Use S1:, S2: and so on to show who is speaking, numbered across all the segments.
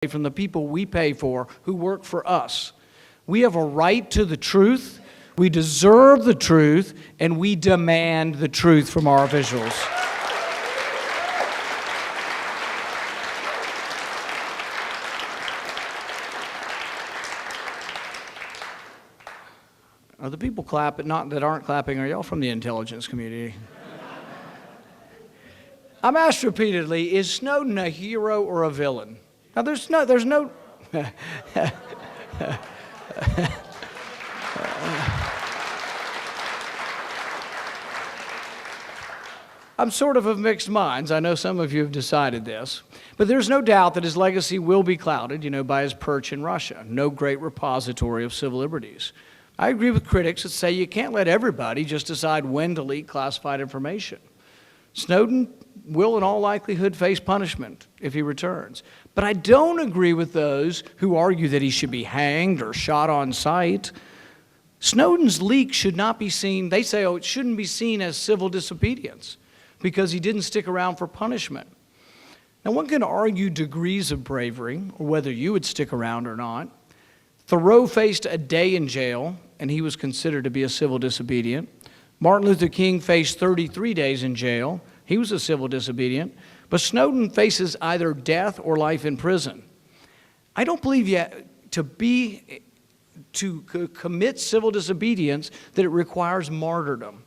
S1: from the people we pay for who work for us. We have a right to the truth, we deserve the truth, and we demand the truth from our officials. Are the people clapping, that aren't clapping, are y'all from the intelligence community? I'm asked repeatedly, is Snowden a hero or a villain? Now, there's no. I'm sort of mixed minds. I know some of you have decided this. But there's no doubt that his legacy will be clouded, by his perch in Russia, no great repository of civil liberties. I agree with critics that say you can't let everybody just decide when to leak classified information. Snowden will in all likelihood face punishment if he returns. But I don't agree with those who argue that he should be hanged or shot on sight. Snowden's leak should not be seen, they say, it shouldn't be seen as civil disobedience because he didn't stick around for punishment. Now, one can argue degrees of bravery or whether you would stick around or not. Thoreau faced a day in jail, and he was considered to be a civil disobedient. Martin Luther King faced 33 days in jail. He was a civil disobedient. But Snowden faces either death or life in prison. I don't believe yet to commit civil disobedience that it requires martyrdom.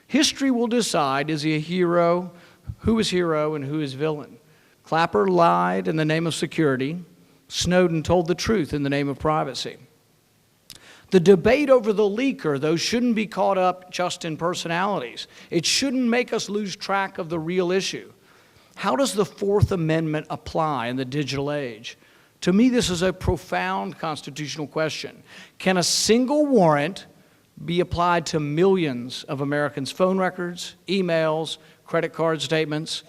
S1: History will decide, is he a hero, who is hero, and who is villain. Clapper lied in the name of security. Snowden told the truth in the name of privacy. The debate over the leaker, though, shouldn't be caught up just in personalities. It shouldn't make us lose track of the real issue. How does the Fourth Amendment apply in the digital age? To me, this is a profound constitutional question. Can a single warrant be applied to millions of Americans' phone records, emails, credit card statements?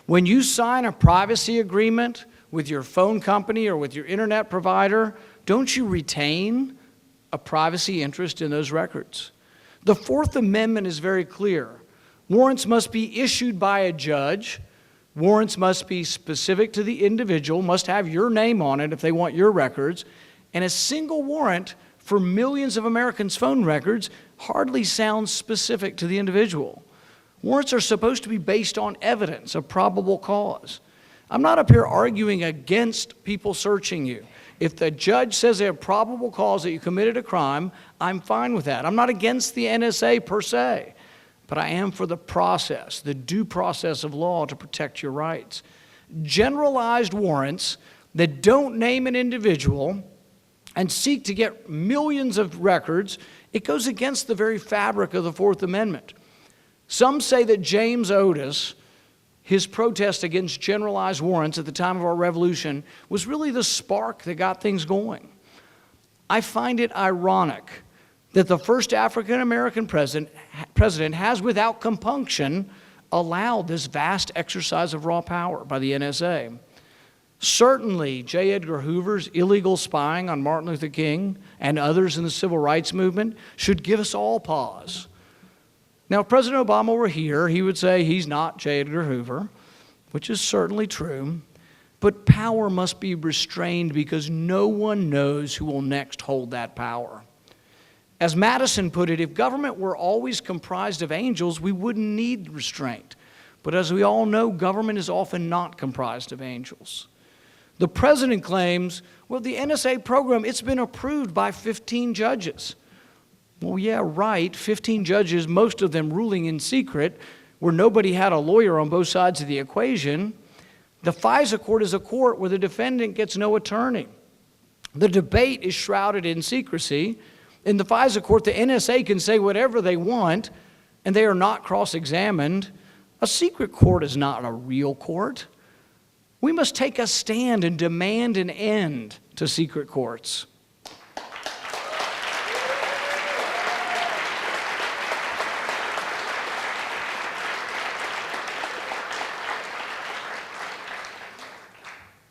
S1: When you sign a privacy agreement with your phone company or with your internet provider, don't you retain a privacy interest in those records? The Fourth Amendment is very clear. Warrants must be issued by a judge. Warrants must be specific to the individual, must have your name on it if they want your records. And a single warrant for millions of Americans' phone records hardly sounds specific to the individual. Warrants are supposed to be based on evidence of probable cause. I'm not up here arguing against people searching you. If the judge says they have probable cause that you committed a crime, I'm fine with that. I'm not against the NSA per se, but I am for the process, the due process of law to protect your rights. Generalized warrants that don't name an individual and seek to get millions of records, it goes against the very fabric of the Fourth Amendment. Some say that James Otis, his protest against generalized warrants at the time of our revolution, was really the spark that got things going. I find it ironic that the first African-American president has, without compunction, allowed this vast exercise of raw power by the NSA. Certainly, J. Edgar Hoover's illegal spying on Martin Luther King and others in the civil rights movement should give us all pause. Now, if President Obama were here, he would say he's not J. Edgar Hoover, which is certainly true, but power must be restrained because no one knows who will next hold that power. As Madison put it, if government were always comprised of angels, we wouldn't need restraint. But as we all know, government is often not comprised of angels. The president claims, well, the NSA program, it's been approved by 15 judges. Well, yeah, right, 15 judges, most of them ruling in secret, where nobody had a lawyer on both sides of the equation. The FISA court is a court where the defendant gets no attorney. The debate is shrouded in secrecy. In the FISA court, the NSA can say whatever they want, and they are not cross-examined. A secret court is not a real court. We must take a stand and demand an end to secret courts.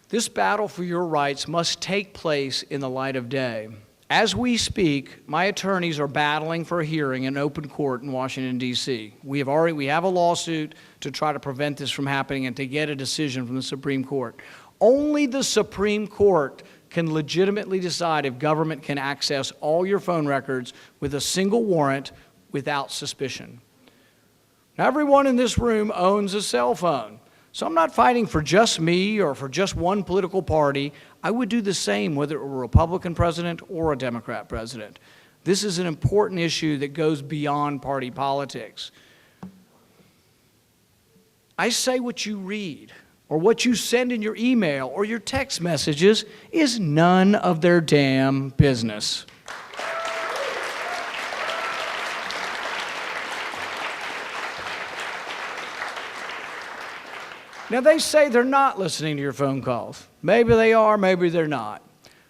S1: This battle for your rights must take place in the light of day. As we speak, my attorneys are battling for a hearing in open court in Washington, D.C. We have a lawsuit to try to prevent this from happening and to get a decision from the Supreme Court. Only the Supreme Court can legitimately decide if government can access all your phone records with a single warrant without suspicion. Now, everyone in this room owns a cell phone. So I'm not fighting for just me or for just one political party. I would do the same whether it were a Republican president or a Democrat president. This is an important issue that goes beyond party politics. I say what you read or what you send in your email or your text messages is none of their damn business. Now, they say they're not listening to your phone calls. Maybe they are, maybe they're not.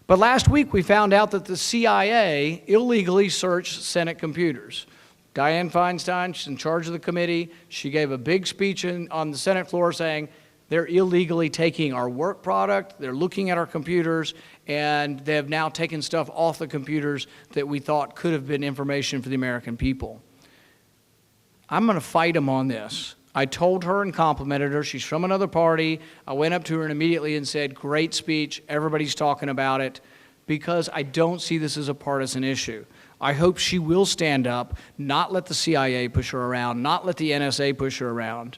S1: But last week we found out that the CIA illegally searched Senate computers. Dianne Feinstein, she's in charge of the committee. She gave a big speech on the Senate floor saying they're illegally taking our work product, they're looking at our computers, and they have now taken stuff off the computers that we thought could have been information for the American people. I'm going to fight them on this. I told her and complimented her. She's from another party. I went up to her and immediately and said, great speech, everybody's talking about it, because I don't see this as a partisan issue. I hope she will stand up, not let the CIA push her around, not let the NSA push her around.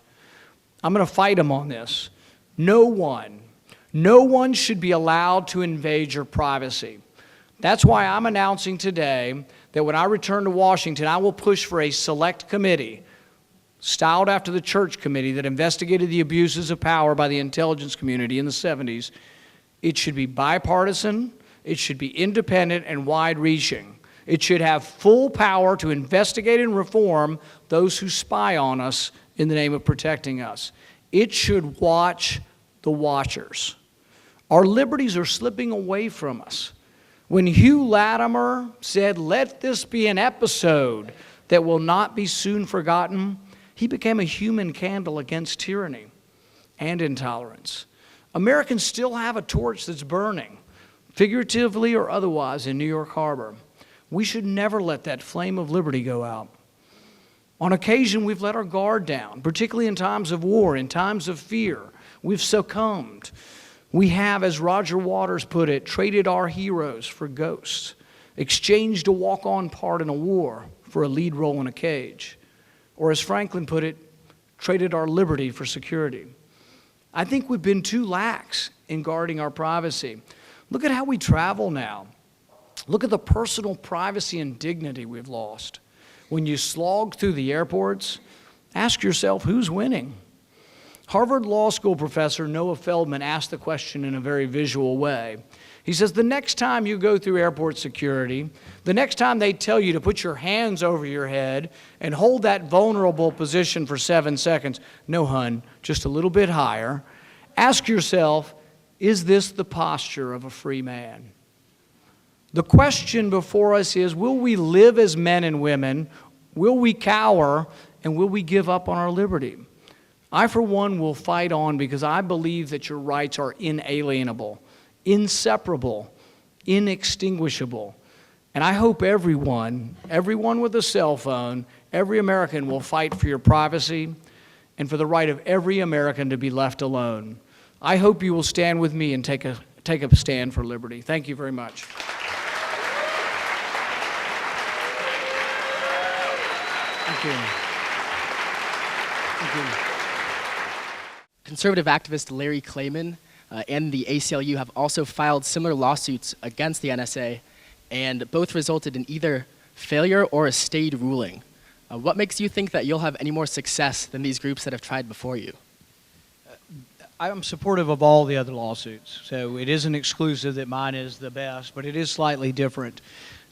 S1: I'm going to fight them on this. No one should be allowed to invade your privacy. That's why I'm announcing today that when I return to Washington, I will push for a select committee styled after the church committee that investigated the abuses of power by the intelligence community in the 70s. It should be bipartisan, it should be independent and wide-reaching. It should have full power to investigate and reform those who spy on us in the name of protecting us. It should watch the watchers. Our liberties are slipping away from us. When Hugh Latimer said, "Let this be an episode that will not be soon forgotten," he became a human candle against tyranny and intolerance. Americans still have a torch that's burning, figuratively or otherwise, in New York Harbor. We should never let that flame of liberty go out. On occasion, we've let our guard down, particularly in times of war, in times of fear. We've succumbed. We have, as Roger Waters put it, traded our heroes for ghosts, exchanged a walk-on part in a war for a lead role in a cage. Or as Franklin put it, traded our liberty for security. I think we've been too lax in guarding our privacy. Look at how we travel now. Look at the personal privacy and dignity we've lost. When you slog through the airports, ask yourself who's winning. Harvard Law School professor Noah Feldman asked the question in a very visual way. He says, the next time you go through airport security, the next time they tell you to put your hands over your head and hold that vulnerable position for 7 seconds, no, hun, just a little bit higher, ask yourself, is this the posture of a free man? The question before us is, will we live as men and women? Will we cower? And will we give up on our liberty? I, for one, will fight on because I believe that your rights are inalienable, inseparable, inextinguishable. And I hope everyone with a cell phone, every American will fight for your privacy and for the right of every American to be left alone. I hope you will stand with me and take a stand for liberty. Thank you very much. Thank you. Thank you.
S2: Conservative activist Larry Klayman and the ACLU have also filed similar lawsuits against the NSA, and both resulted in either failure or a stayed ruling. What makes you think that you'll have any more success than these groups that have tried before you?
S1: I'm supportive of all the other lawsuits, so it isn't exclusive that mine is the best, but it is slightly different.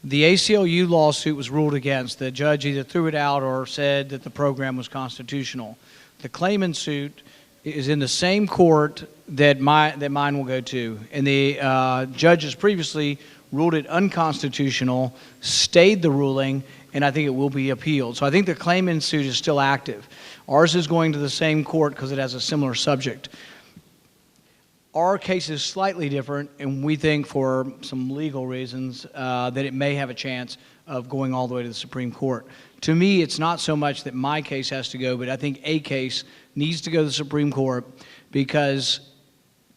S1: The ACLU lawsuit was ruled against. The judge either threw it out or said that the program was constitutional. The Klayman suit is in the same court that mine will go to, and the judges previously ruled it unconstitutional, stayed the ruling, and I think it will be appealed. So I think the Klayman suit is still active. Ours is going to the same court because it has a similar subject. Our case is slightly different, and we think for some legal reasons that it may have a chance of going all the way to the Supreme Court. To me, it's not so much that my case has to go, but I think a case needs to go to the Supreme Court because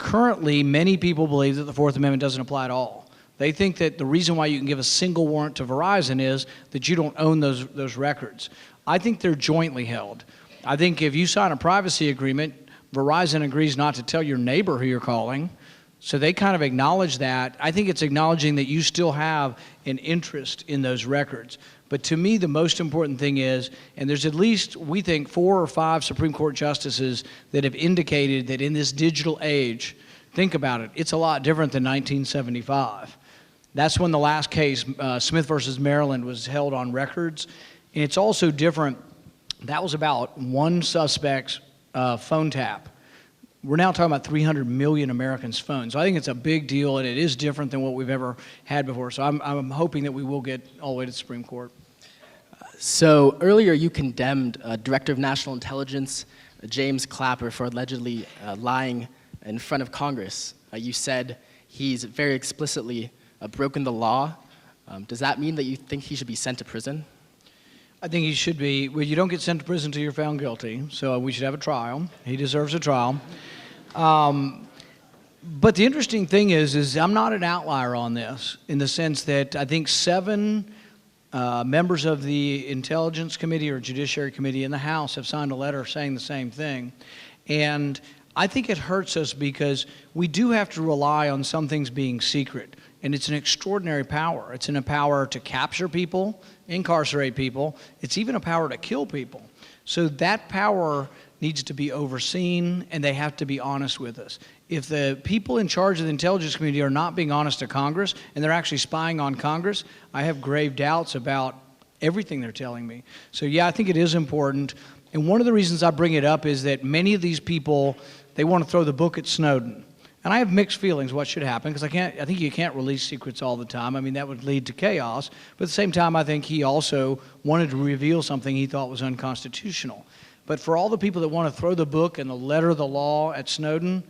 S1: Currently, many people believe that the Fourth Amendment doesn't apply at all. They think that the reason why you can give a single warrant to Verizon is that you don't own those records. I think they're jointly held. I think if you sign a privacy agreement, Verizon agrees not to tell your neighbor who you're calling, so they kind of acknowledge that. I think it's acknowledging that you still have an interest in those records. But to me, the most important thing is, and there's at least, we think, 4 or 5 Supreme Court justices that have indicated that in this digital age, think about it, it's a lot different than 1975. That's when the last case, Smith versus Maryland, was held on records. And it's also different. That was about one suspect's phone tap. We're now talking about 300 million Americans' phones. So I think it's a big deal, and it is different than what we've ever had before. So I'm hoping that we will get all the way to the Supreme Court.
S2: So earlier you condemned Director of National Intelligence, James Clapper, for allegedly lying in front of Congress. You said he's very explicitly broken the law. Does that mean that you think he should be sent to prison?
S1: I think he should be. Well, you don't get sent to prison until you're found guilty, so we should have a trial. He deserves a trial. But the interesting thing is I'm not an outlier on this, in the sense that I think 7 members of the Intelligence Committee or Judiciary Committee in the House have signed a letter saying the same thing. And I think it hurts us because we do have to rely on some things being secret. And it's an extraordinary power. It's a power to capture people, incarcerate people. It's even a power to kill people. So that power needs to be overseen, and they have to be honest with us. If the people in charge of the intelligence community are not being honest to Congress, and they're actually spying on Congress, I have grave doubts about everything they're telling me. So yeah, I think it is important. And one of the reasons I bring it up is that many of these people, they want to throw the book at Snowden. And I have mixed feelings what should happen, because I think you can't release secrets all the time. I mean, that would lead to chaos. But at the same time, I think he also wanted to reveal something he thought was unconstitutional. But for all the people that want to throw the book and the letter of the law at Snowden,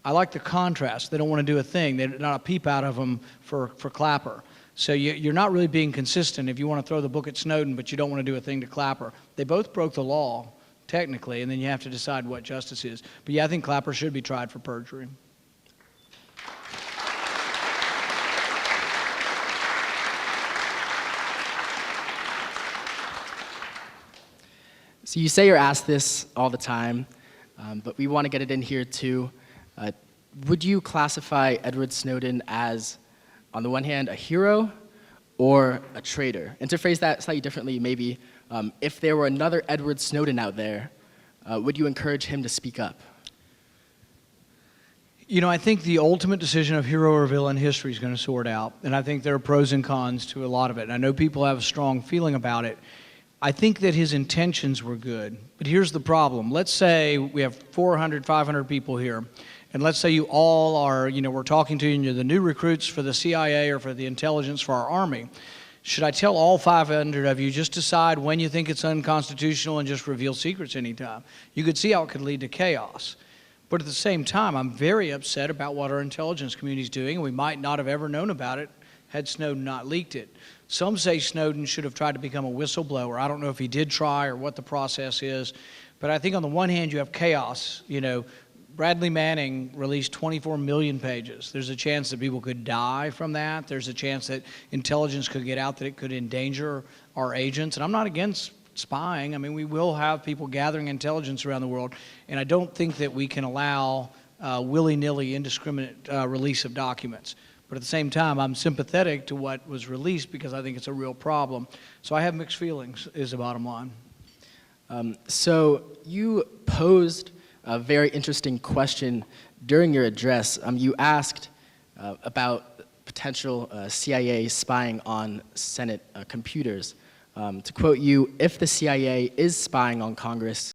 S1: I like the contrast. They don't want to do a thing. They're not a peep out of them for Clapper. So you're not really being consistent if you want to throw the book at Snowden, but you don't want to do a thing to Clapper. They both broke the law, technically, and then you have to decide what justice is. But yeah, I think Clapper should be tried for perjury.
S2: So you say you're asked this all the time, but we want to get it in here too. Would you classify Edward Snowden as, on the one hand, a hero or a traitor? And to phrase that slightly differently, maybe, if there were another Edward Snowden out there, would you encourage him to speak up?
S1: You know, I think the ultimate decision of hero or villain, history is going to sort out. And I think there are pros and cons to a lot of it. And I know people have a strong feeling about it. I think that his intentions were good, but here's the problem. Let's say we have 400, 500 people here, and let's say you all are, we're talking to you and you're the new recruits for the CIA or for the intelligence for our Army. Should I tell all 500 of you, just decide when you think it's unconstitutional and just reveal secrets anytime? You could see how it could lead to chaos. But at the same time, I'm very upset about what our intelligence community is doing, and we might not have ever known about it had Snowden not leaked it. Some say Snowden should have tried to become a whistleblower. I don't know if he did try or what the process is. But I think on the one hand, you have chaos. Bradley Manning released 24 million pages. There's a chance that people could die from that. There's a chance that intelligence could get out, that it could endanger our agents. And I'm not against spying. I mean, we will have people gathering intelligence around the world. And I don't think that we can allow willy-nilly, indiscriminate release of documents. But at the same time, I'm sympathetic to what was released because I think it's a real problem. So I have mixed feelings, is the bottom line.
S2: So you posed a very interesting question during your address. You asked about potential CIA spying on Senate computers. To quote you, if the CIA is spying on Congress,